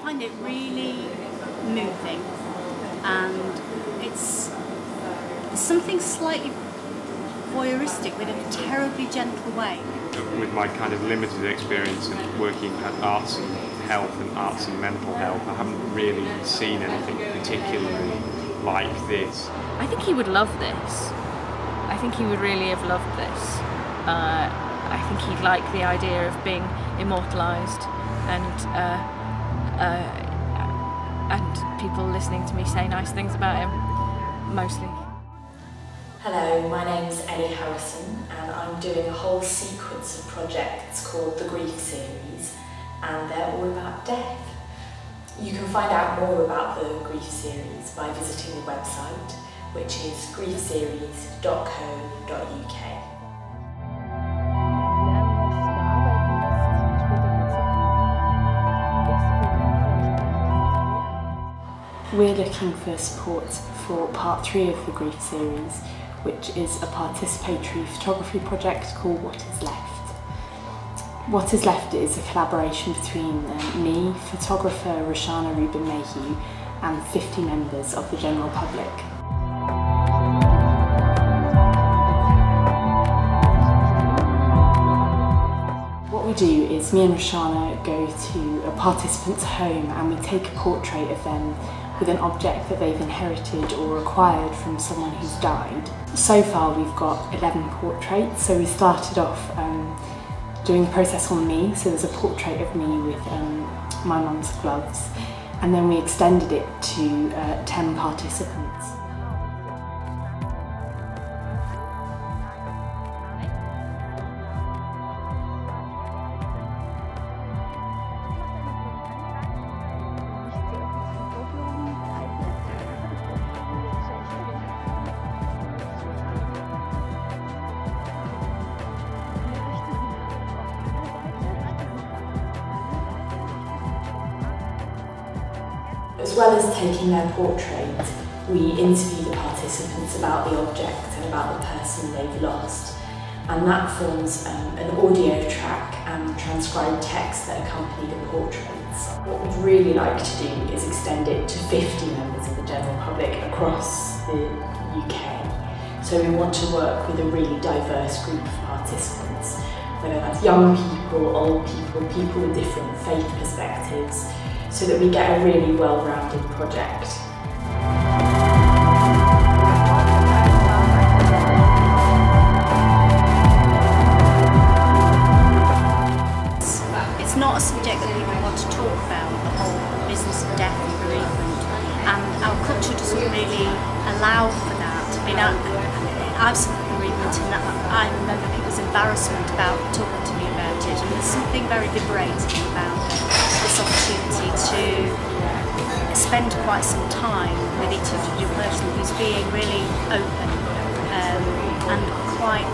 find it really moving, and it's something slightly voyeuristic but in a terribly gentle way. With my kind of limited experience of working at arts and health and arts and mental health, I haven't really seen anything particularly like this. I think he would love this. I think he would really have loved this. I think he'd like the idea of being immortalised and people listening to me say nice things about him, mostly. Hello, my name's Ellie Harrison and I'm doing a whole sequence of projects called the Grief Series, and they're all about death. You can find out more about the Grief Series by visiting the website, which is griefseries.co.uk. We're looking for support for part 3 of the Grief Series, which is a participatory photography project called What Is Left. What Is Left is a collaboration between me, photographer Roshana Rubin Mayhew, and 50 members of the general public. What we do is me and Roshana go to a participant's home and we take a portrait of them with an object that they've inherited or acquired from someone who's died. So far we've got 11 portraits, so we started off doing the process on me, so there's a portrait of me with my mum's gloves, and then we extended it to 10 participants. As well as taking their portrait, we interview the participants about the object and about the person they've lost, and that forms an audio track and transcribed text that accompany the portraits. What we'd really like to do is extend it to 50 members of the general public across the UK. So we want to work with a really diverse group of participants, whether that's young people, old people, people with different faith perspectives, so that we get a really well-rounded project. It's not a subject that people want to talk about, the whole business of death and bereavement, and our culture doesn't really allow for that. I mean, I've suffered bereavement and I remember people's embarrassment about talking to me about it, and there's something very liberating about this opportunity to spend quite some time with each individual person who's being really open and quite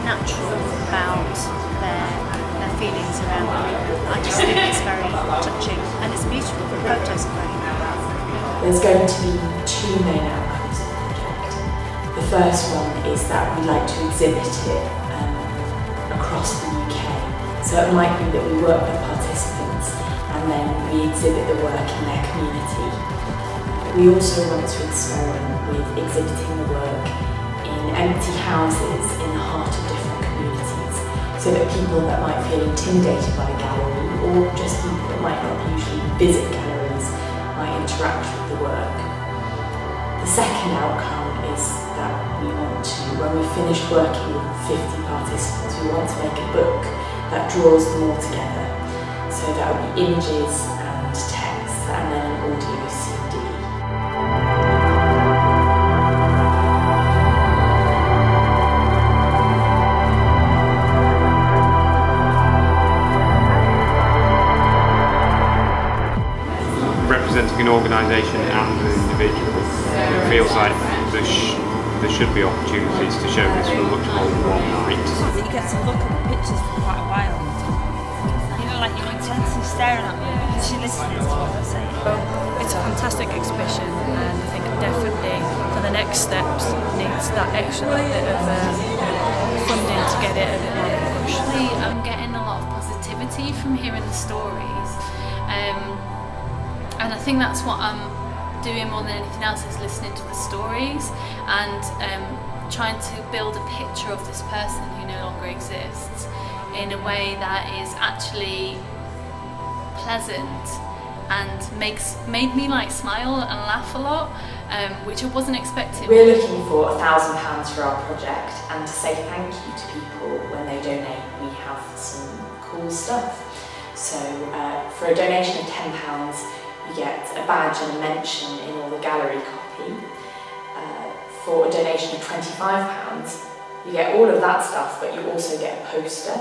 natural about their feelings around bereavement. I just think it's very touching and it's beautiful. The photos are great. There's going to be 2 main outcomes of the project. The first one is that we'd like to exhibit it across the UK. So it might be that we work with participants and then we exhibit the work in their community. We also want to experiment with exhibiting the work in empty houses in the heart of different communities, so that people that might feel intimidated by a gallery, or just people that might not usually visit galleries, might interact with the work. The second outcome is that we want to, when we've finished working with 50 participants, we want to make a book that draws them all together. So that will be images and text and then an audio CD. Representing an organisation and an individual, it feels like there should be opportunities to show this for much more than one night. You get to look at the pictures for quite a while. Like you're intensely staring at me because you're listening to what they're saying. It's a fantastic exhibition, and I think definitely for the next steps needs that extra bit of funding to get it a bit more pushed. I'm getting a lot of positivity from hearing the stories. And I think that's what I'm doing more than anything else, is listening to the stories and trying to build a picture of this person who no longer exists in a way that is actually pleasant and made me like smile and laugh a lot, which I wasn't expecting. We're looking for £1,000 for our project, and to say thank you to people when they donate, we have some cool stuff. So for a donation of £10 you get a badge and a mention in all the gallery copy. For a donation of £25 you get all of that stuff, but you also get a poster.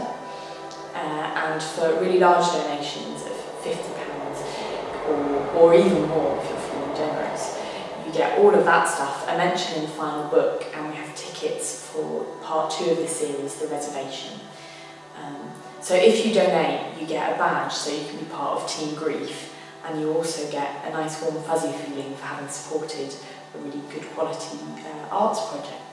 And for really large donations of £50 or even more if you're feeling generous, you get all of that stuff, a mention in the final book, and we have tickets for part 2 of the series, The Reservation. So if you donate, you get a badge so you can be part of Team Grief, and you also get a nice warm fuzzy feeling for having supported a really good quality arts project.